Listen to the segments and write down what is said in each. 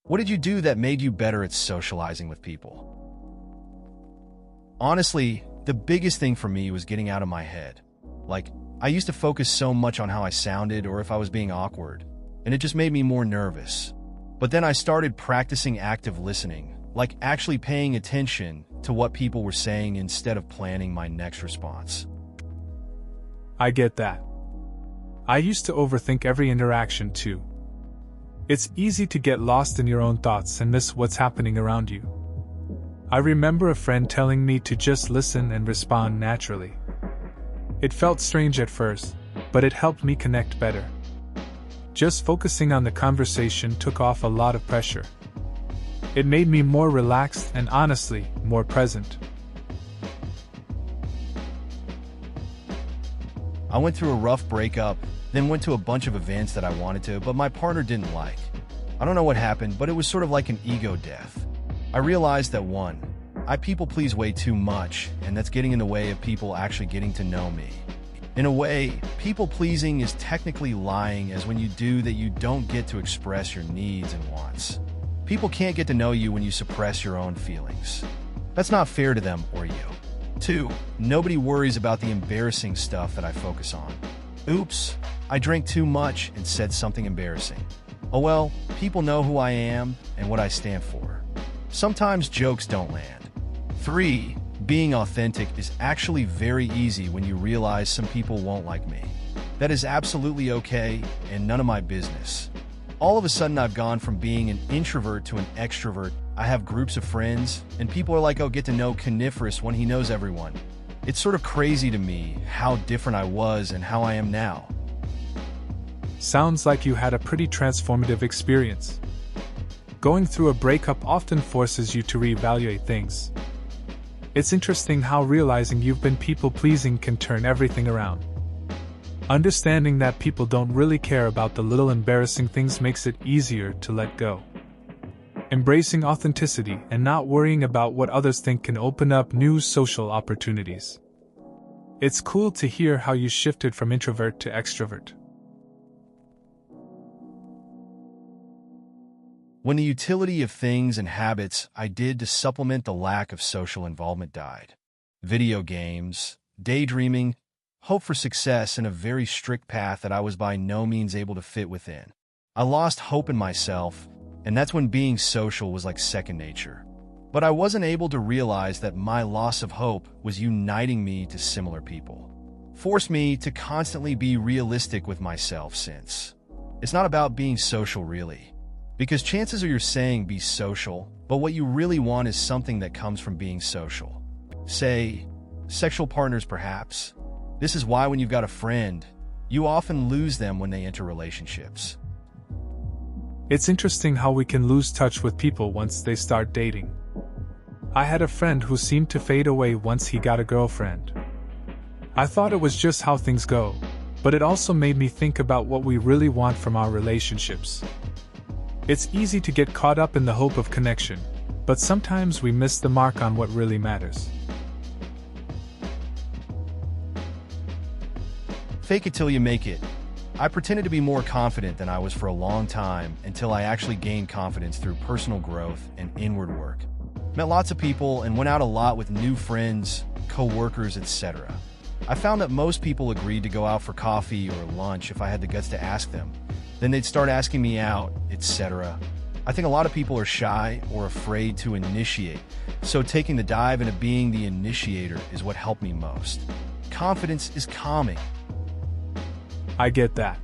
What did you do that made you better at socializing with people? Honestly, the biggest thing for me was getting out of my head. Like, I used to focus so much on how I sounded or if I was being awkward, and it just made me more nervous. But then I started practicing active listening, like actually paying attention to what people were saying instead of planning my next response. I get that. I used to overthink every interaction too. It's easy to get lost in your own thoughts and miss what's happening around you. I remember a friend telling me to just listen and respond naturally. It felt strange at first, but it helped me connect better. Just focusing on the conversation took off a lot of pressure. It made me more relaxed and honestly, more present. I went through a rough breakup, then went to a bunch of events that I wanted to, but my partner didn't like. I don't know what happened, but it was sort of like an ego death. I realized that 1, I people please way too much, and that's getting in the way of people actually getting to know me. In a way, people pleasing is technically lying, as when you do that you don't get to express your needs and wants. People can't get to know you when you suppress your own feelings. That's not fair to them or you. 2, nobody worries about the embarrassing stuff that I focus on. Oops, I drank too much and said something embarrassing. Oh well, people know who I am and what I stand for. Sometimes jokes don't land. 3, being authentic is actually very easy when you realize some people won't like me. That is absolutely okay and none of my business. All of a sudden I've gone from being an introvert to an extrovert. I have groups of friends, and people are like, oh, get to know Coniferous when he knows everyone. It's sort of crazy to me how different I was and how I am now. Sounds like you had a pretty transformative experience. Going through a breakup often forces you to reevaluate things. It's interesting how realizing you've been people-pleasing can turn everything around. Understanding that people don't really care about the little embarrassing things makes it easier to let go. Embracing authenticity and not worrying about what others think can open up new social opportunities. It's cool to hear how you shifted from introvert to extrovert. When the utility of things and habits I did to supplement the lack of social involvement died. Video games, daydreaming, hope for success in a very strict path that I was by no means able to fit within. I lost hope in myself, and that's when being social was like second nature. But I wasn't able to realize that my loss of hope was uniting me to similar people. Forced me to constantly be realistic with myself since. It's not about being social really. Because chances are you're saying be social, but what you really want is something that comes from being social. Say, sexual partners perhaps. This is why when you've got a friend, you often lose them when they enter relationships. It's interesting how we can lose touch with people once they start dating. I had a friend who seemed to fade away once he got a girlfriend. I thought it was just how things go, but it also made me think about what we really want from our relationships. It's easy to get caught up in the hope of connection, but sometimes we miss the mark on what really matters. Fake it till you make it. I pretended to be more confident than I was for a long time until I actually gained confidence through personal growth and inward work. Met lots of people and went out a lot with new friends, co-workers, etc. I found that most people agreed to go out for coffee or lunch if I had the guts to ask them. Then they'd start asking me out, etc. I think a lot of people are shy or afraid to initiate, so taking the dive into being the initiator is what helped me most. Confidence is calming. I get that.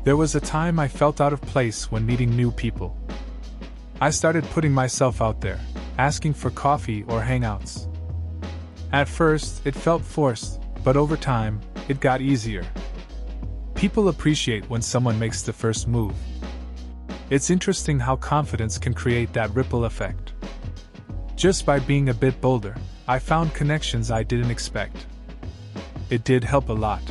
There was a time I felt out of place when meeting new people. I started putting myself out there, asking for coffee or hangouts. At first, it felt forced, but over time, it got easier. People appreciate when someone makes the first move. It's interesting how confidence can create that ripple effect. Just by being a bit bolder, I found connections I didn't expect. It did help a lot.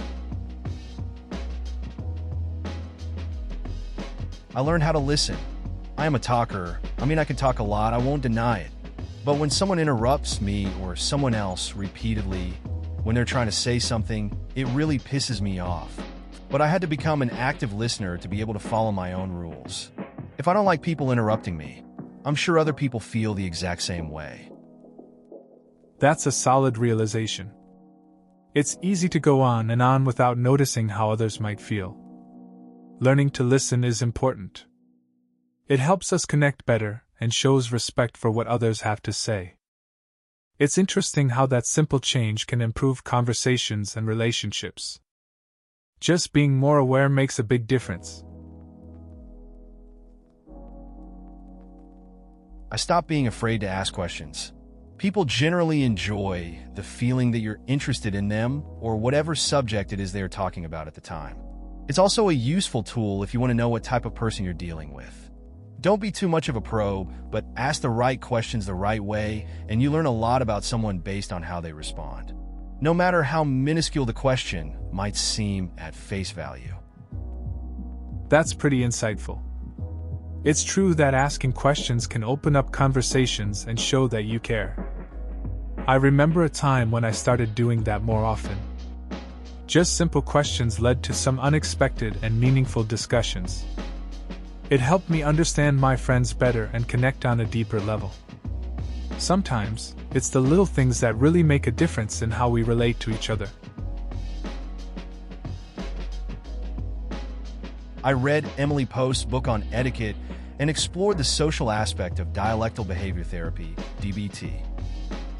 I learned how to listen. I am a talker. I can talk a lot, I won't deny it. But when someone interrupts me or someone else repeatedly, when they're trying to say something, it really pisses me off. But I had to become an active listener to be able to follow my own rules. If I don't like people interrupting me, I'm sure other people feel the exact same way. That's a solid realization. It's easy to go on and on without noticing how others might feel. Learning to listen is important. It helps us connect better and shows respect for what others have to say. It's interesting how that simple change can improve conversations and relationships. Just being more aware makes a big difference. I stopped being afraid to ask questions. People generally enjoy the feeling that you're interested in them or whatever subject it is they're talking about at the time. It's also a useful tool if you want to know what type of person you're dealing with. Don't be too much of a probe, but ask the right questions the right way, and you learn a lot about someone based on how they respond. No matter how minuscule the question might seem at face value. That's pretty insightful. It's true that asking questions can open up conversations and show that you care. I remember a time when I started doing that more often. Just simple questions led to some unexpected and meaningful discussions. It helped me understand my friends better and connect on a deeper level. Sometimes, it's the little things that really make a difference in how we relate to each other. I read Emily Post's book on etiquette and explored the social aspect of dialectal behavior therapy, DBT.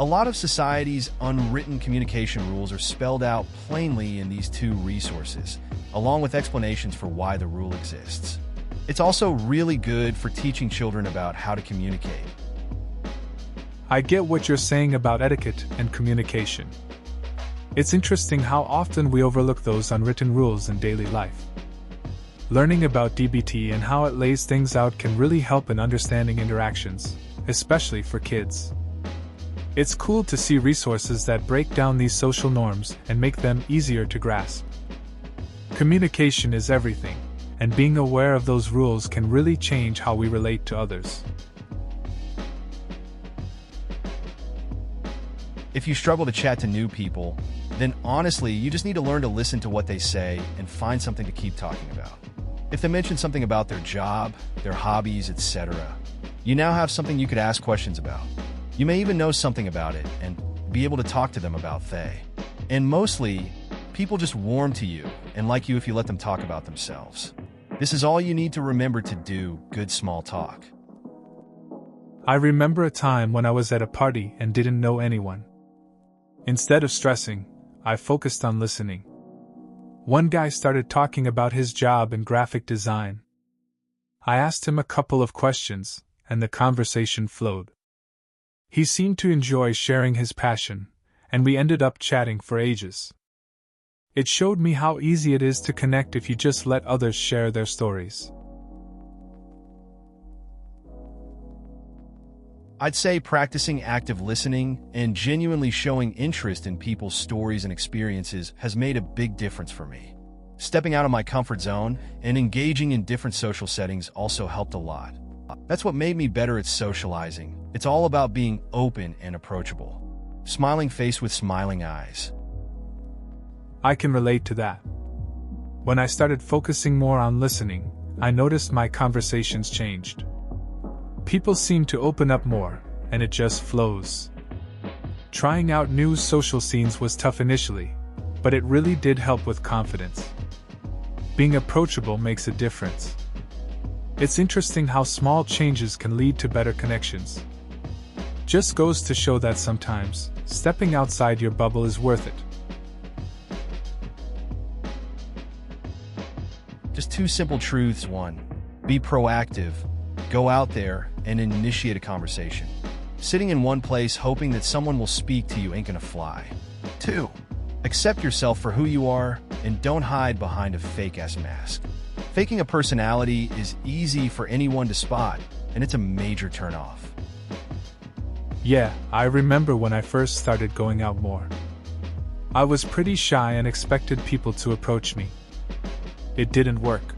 A lot of society's unwritten communication rules are spelled out plainly in these two resources, along with explanations for why the rule exists. It's also really good for teaching children about how to communicate. I get what you're saying about etiquette and communication. It's interesting how often we overlook those unwritten rules in daily life. Learning about DBT and how it lays things out can really help in understanding interactions, especially for kids. It's cool to see resources that break down these social norms and make them easier to grasp. Communication is everything, and being aware of those rules can really change how we relate to others. If you struggle to chat to new people, then honestly, you just need to learn to listen to what they say and find something to keep talking about. If they mention something about their job, their hobbies, etc., you now have something you could ask questions about. You may even know something about it and be able to talk to them about they. And mostly, people just warm to you and like you if you let them talk about themselves. This is all you need to remember to do good small talk. I remember a time when I was at a party and didn't know anyone. Instead of stressing, I focused on listening. One guy started talking about his job in graphic design. I asked him a couple of questions, and the conversation flowed. He seemed to enjoy sharing his passion, and we ended up chatting for ages. It showed me how easy it is to connect if you just let others share their stories. I'd say practicing active listening and genuinely showing interest in people's stories and experiences has made a big difference for me. Stepping out of my comfort zone and engaging in different social settings also helped a lot. That's what made me better at socializing. It's all about being open and approachable. Smiling face with smiling eyes. I can relate to that. When I started focusing more on listening, I noticed my conversations changed. People seem to open up more, and it just flows. Trying out new social scenes was tough initially, but it really did help with confidence. Being approachable makes a difference. It's interesting how small changes can lead to better connections. Just goes to show that sometimes, stepping outside your bubble is worth it. Just two simple truths. 1, be proactive. Go out there and initiate a conversation. Sitting in one place hoping that someone will speak to you ain't gonna fly. 2, accept yourself for who you are and don't hide behind a fake-ass mask. Faking a personality is easy for anyone to spot, and it's a major turnoff. Yeah, I remember when I first started going out more. I was pretty shy and expected people to approach me. It didn't work.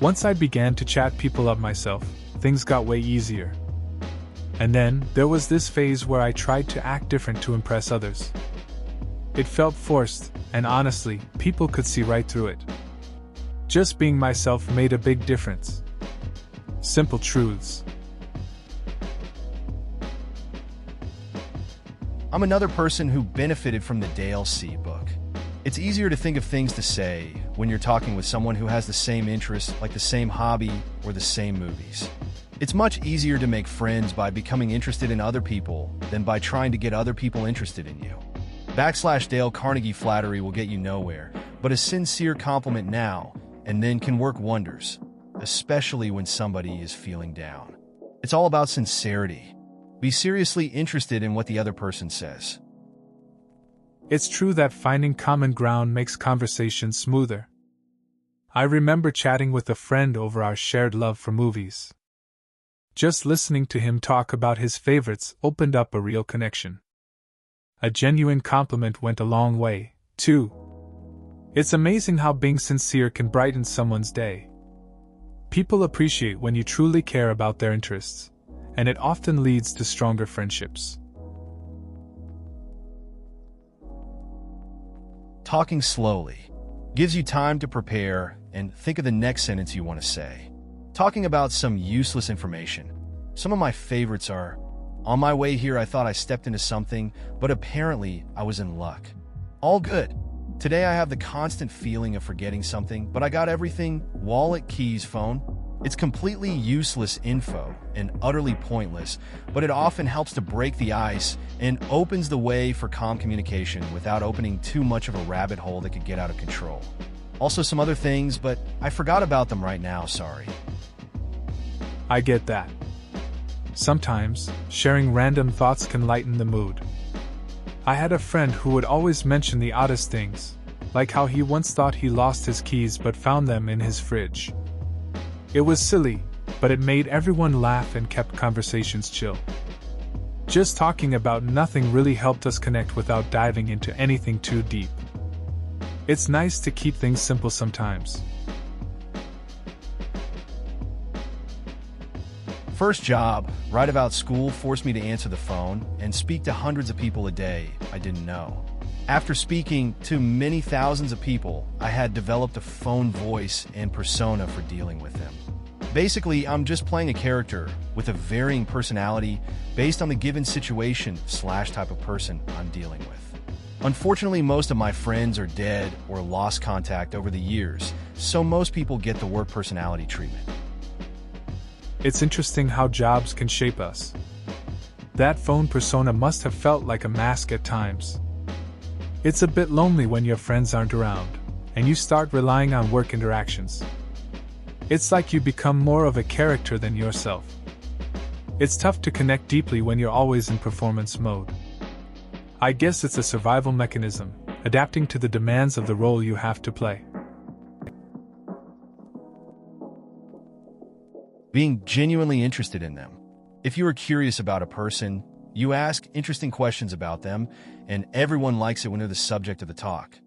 Once I began to chat people up myself, things got way easier. And then, there was this phase where I tried to act different to impress others. It felt forced, and honestly, people could see right through it. Just being myself made a big difference. Simple truths. I'm another person who benefited from the Dale C. book. It's easier to think of things to say when you're talking with someone who has the same interests, like the same hobby or the same movies. It's much easier to make friends by becoming interested in other people than by trying to get other people interested in you. /Dale Carnegie flattery will get you nowhere, but a sincere compliment now and then can work wonders, especially when somebody is feeling down. It's all about sincerity. Be seriously interested in what the other person says. It's true that finding common ground makes conversation smoother. I remember chatting with a friend over our shared love for movies. Just listening to him talk about his favorites opened up a real connection. A genuine compliment went a long way, too. It's amazing how being sincere can brighten someone's day. People appreciate when you truly care about their interests, and it often leads to stronger friendships. Talking slowly gives you time to prepare and think of the next sentence you want to say. Talking about some useless information. Some of my favorites are, on my way here I thought I stepped into something, but apparently I was in luck. All good. Today I have the constant feeling of forgetting something, but I got everything, wallet, keys, phone. It's completely useless info and utterly pointless, but it often helps to break the ice and opens the way for calm communication without opening too much of a rabbit hole that could get out of control. Also some other things, but I forgot about them right now, sorry. I get that. Sometimes, sharing random thoughts can lighten the mood. I had a friend who would always mention the oddest things, like how he once thought he lost his keys but found them in his fridge. It was silly, but it made everyone laugh and kept conversations chill. Just talking about nothing really helped us connect without diving into anything too deep. It's nice to keep things simple sometimes. First job, right about school, forced me to answer the phone and speak to hundreds of people a day I didn't know. After speaking to many thousands of people, I had developed a phone voice and persona for dealing with them. Basically, I'm just playing a character with a varying personality based on the given situation / type of person I'm dealing with. Unfortunately, most of my friends are dead or lost contact over the years, so most people get the work personality treatment. It's interesting how jobs can shape us. That phone persona must have felt like a mask at times. It's a bit lonely when your friends aren't around, and you start relying on work interactions. It's like you become more of a character than yourself. It's tough to connect deeply when you're always in performance mode. I guess it's a survival mechanism, adapting to the demands of the role you have to play. Being genuinely interested in them. If you are curious about a person, you ask interesting questions about them, and everyone likes it when they're the subject of the talk.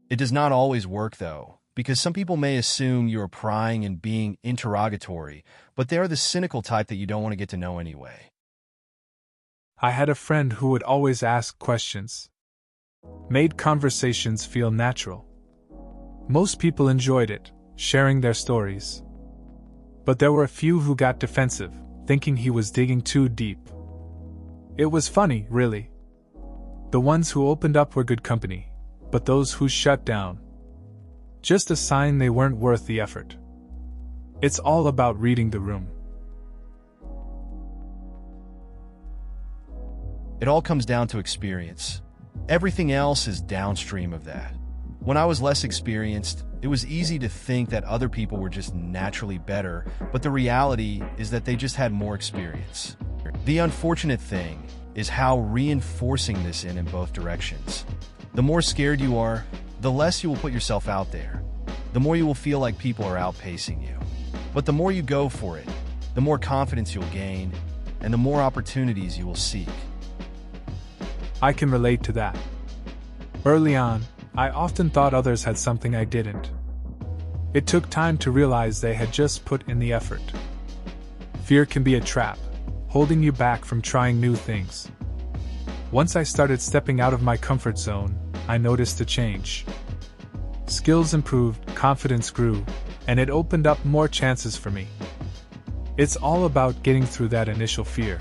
It does not always work, though, because some people may assume you are prying and being interrogatory, but they are the cynical type that you don't want to get to know anyway. I had a friend who would always ask questions. Made conversations feel natural. Most people enjoyed it, sharing their stories. But there were a few who got defensive, thinking he was digging too deep. It was funny, really. The ones who opened up were good company, but those who shut down, just a sign they weren't worth the effort. It's all about reading the room. It all comes down to experience. Everything else is downstream of that. When I was less experienced, it was easy to think that other people were just naturally better, but the reality is that they just had more experience. The unfortunate thing is how reinforcing this in both directions. The more scared you are, the less you will put yourself out there. The more you will feel like people are outpacing you. But the more you go for it, the more confidence you'll gain, and the more opportunities you will seek. I can relate to that. Early on, I often thought others had something I didn't. It took time to realize they had just put in the effort. Fear can be a trap, holding you back from trying new things. Once I started stepping out of my comfort zone, I noticed a change. Skills improved, confidence grew, and it opened up more chances for me. It's all about getting through that initial fear.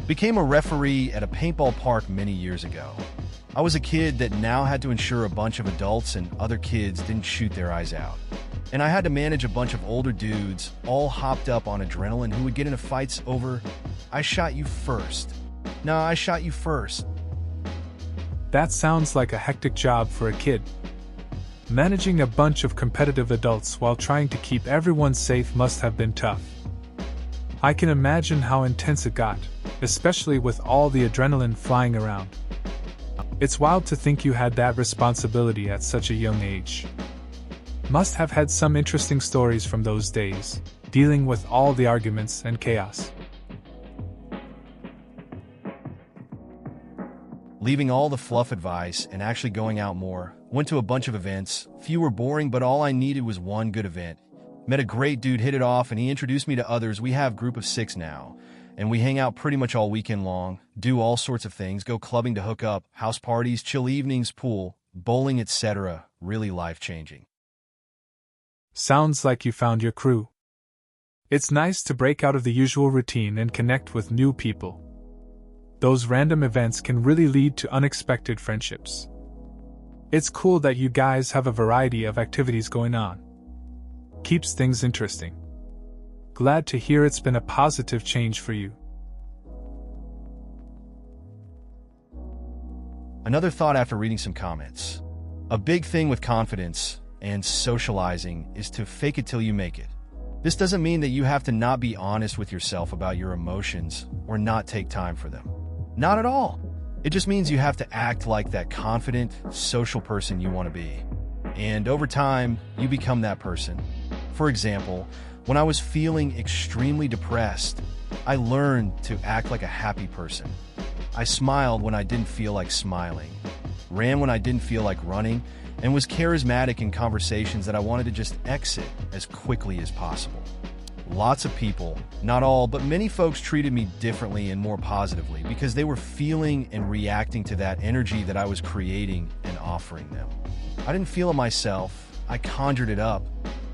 Became a referee at a paintball park many years ago. I was a kid that now had to ensure a bunch of adults and other kids didn't shoot their eyes out. And I had to manage a bunch of older dudes, all hopped up on adrenaline, who would get into fights over, "I shot you first. No, I shot you first." That sounds like a hectic job for a kid. Managing a bunch of competitive adults while trying to keep everyone safe must have been tough. I can imagine how intense it got, especially with all the adrenaline flying around. It's wild to think you had that responsibility at such a young age. Must have had some interesting stories from those days, dealing with all the arguments and chaos. Leaving all the fluff advice and actually going out more. Went to a bunch of events. Few were boring, but all I needed was one good event. Met a great dude, hit it off, and he introduced me to others. We have a group of 6 now, and we hang out pretty much all weekend long, do all sorts of things, go clubbing to hook up, house parties, chill evenings, pool, bowling, etc. Really life-changing. Sounds like you found your crew. It's nice to break out of the usual routine and connect with new people. Those random events can really lead to unexpected friendships. It's cool that you guys have a variety of activities going on. Keeps things interesting. Glad to hear it's been a positive change for you. Another thought after reading some comments. A big thing with confidence and socializing is to fake it till you make it. This doesn't mean that you have to not be honest with yourself about your emotions or not take time for them. Not at all. It just means you have to act like that confident, social person you want to be. And over time, you become that person. For example, when I was feeling extremely depressed, I learned to act like a happy person. I smiled when I didn't feel like smiling, ran when I didn't feel like running, and was charismatic in conversations that I wanted to just exit as quickly as possible. Lots of people, not all, but many folks treated me differently and more positively because they were feeling and reacting to that energy that I was creating and offering them. I didn't feel it myself, I conjured it up.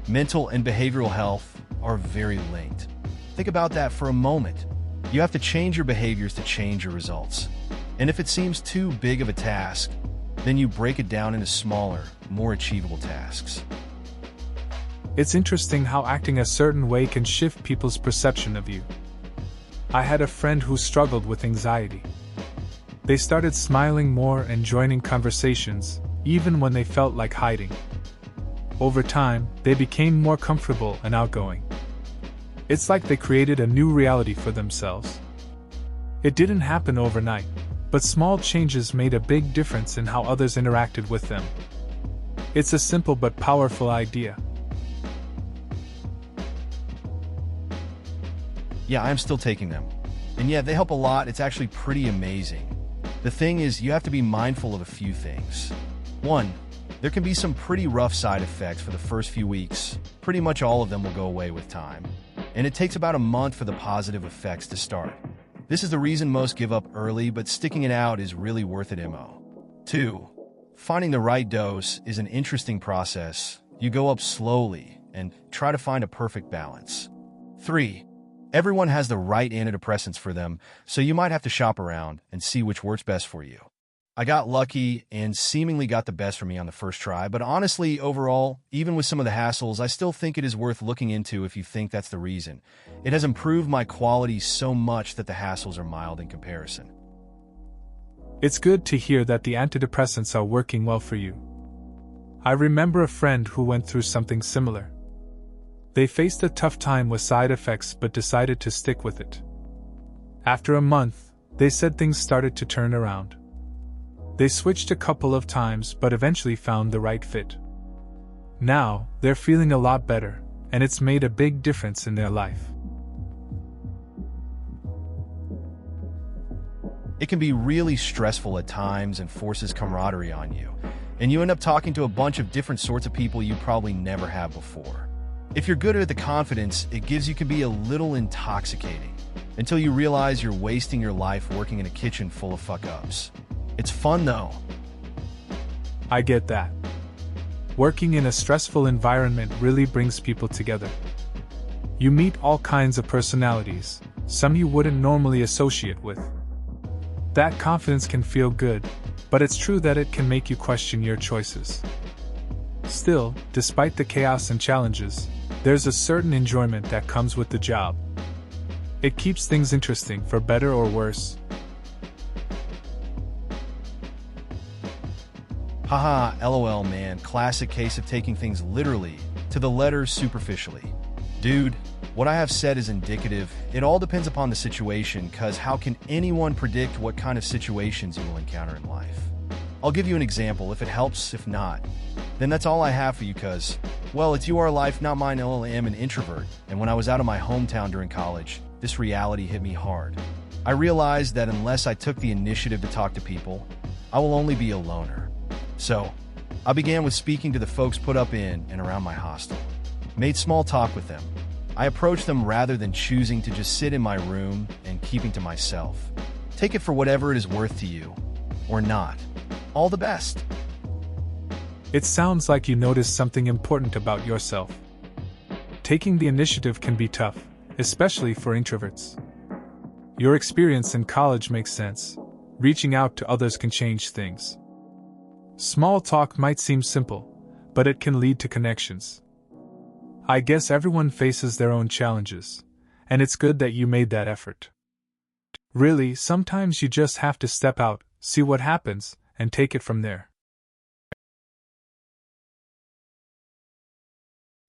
Mental and behavioral health are very linked. Think about that for a moment. You have to change your behaviors to change your results. And if it seems too big of a task, then you break it down into smaller, more achievable tasks. It's interesting how acting a certain way can shift people's perception of you. I had a friend who struggled with anxiety. They started smiling more and joining conversations, even when they felt like hiding. Over time, they became more comfortable and outgoing. It's like they created a new reality for themselves. It didn't happen overnight, but small changes made a big difference in how others interacted with them. It's a simple but powerful idea. Yeah, I'm still taking them. And yeah, they help a lot. It's actually pretty amazing. The thing is, you have to be mindful of a few things. 1, there can be some pretty rough side effects for the first few weeks. Pretty much all of them will go away with time. And it takes about a month for the positive effects to start. This is the reason most give up early, but sticking it out is really worth it, MO. 2, finding the right dose is an interesting process. You go up slowly and try to find a perfect balance. 3, everyone has the right antidepressants for them, so you might have to shop around and see which works best for you. I got lucky and seemingly got the best for me on the first try, but honestly, overall, even with some of the hassles, I still think it is worth looking into if you think that's the reason. It has improved my quality so much that the hassles are mild in comparison. It's good to hear that the antidepressants are working well for you. I remember a friend who went through something similar. They faced a tough time with side effects but decided to stick with it. After a month, they said things started to turn around. They switched a couple of times but eventually found the right fit. Now, they're feeling a lot better, and it's made a big difference in their life. It can be really stressful at times and forces camaraderie on you, and you end up talking to a bunch of different sorts of people you probably never have before. If you're good at the confidence it gives, you can be a little intoxicating until you realize you're wasting your life working in a kitchen full of fuck-ups. It's fun though. I get that. Working in a stressful environment really brings people together. You meet all kinds of personalities, some you wouldn't normally associate with. That confidence can feel good, but it's true that it can make you question your choices. Still, despite the chaos and challenges, there's a certain enjoyment that comes with the job. It keeps things interesting for better or worse. Haha, LOL man, classic case of taking things literally, to the letter superficially. Dude, what I have said is indicative. It all depends upon the situation, cause how can anyone predict what kind of situations you will encounter in life? I'll give you an example, if it helps, if not, then that's all I have for you cause, well, it's your life, not mine. I'm an introvert, and when I was out of my hometown during college, this reality hit me hard. I realized that unless I took the initiative to talk to people, I will only be a loner. So, I began with speaking to the folks put up in and around my hostel. Made small talk with them. I approached them rather than choosing to just sit in my room and keeping to myself. Take it for whatever it is worth to you, or not. All the best. It sounds like you noticed something important about yourself. Taking the initiative can be tough, especially for introverts. Your experience in college makes sense. Reaching out to others can change things. Small talk might seem simple, but it can lead to connections. I guess everyone faces their own challenges, and it's good that you made that effort. Really, sometimes you just have to step out, see what happens, and take it from there.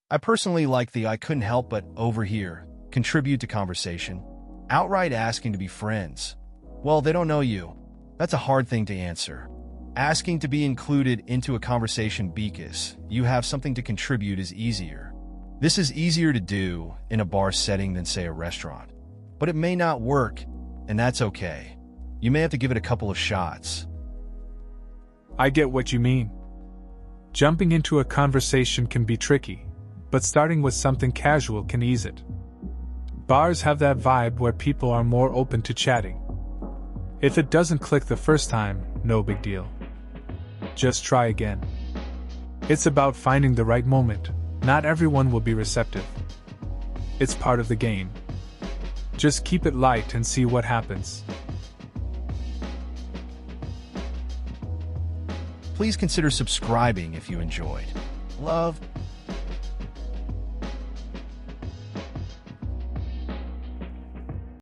I personally like the I couldn't help but overhear, contribute to conversation, outright asking to be friends. Well, they don't know you. That's a hard thing to answer. Asking to be included into a conversation because you have something to contribute is easier. This is easier to do in a bar setting than, say, a restaurant. But it may not work, and that's okay. You may have to give it a couple of shots. I get what you mean. Jumping into a conversation can be tricky, but starting with something casual can ease it. Bars have that vibe where people are more open to chatting. If it doesn't click the first time, no big deal. Just try again. It's about finding the right moment. Not everyone will be receptive. It's part of the game. Just keep it light and see what happens. Please consider subscribing if you enjoyed. Love.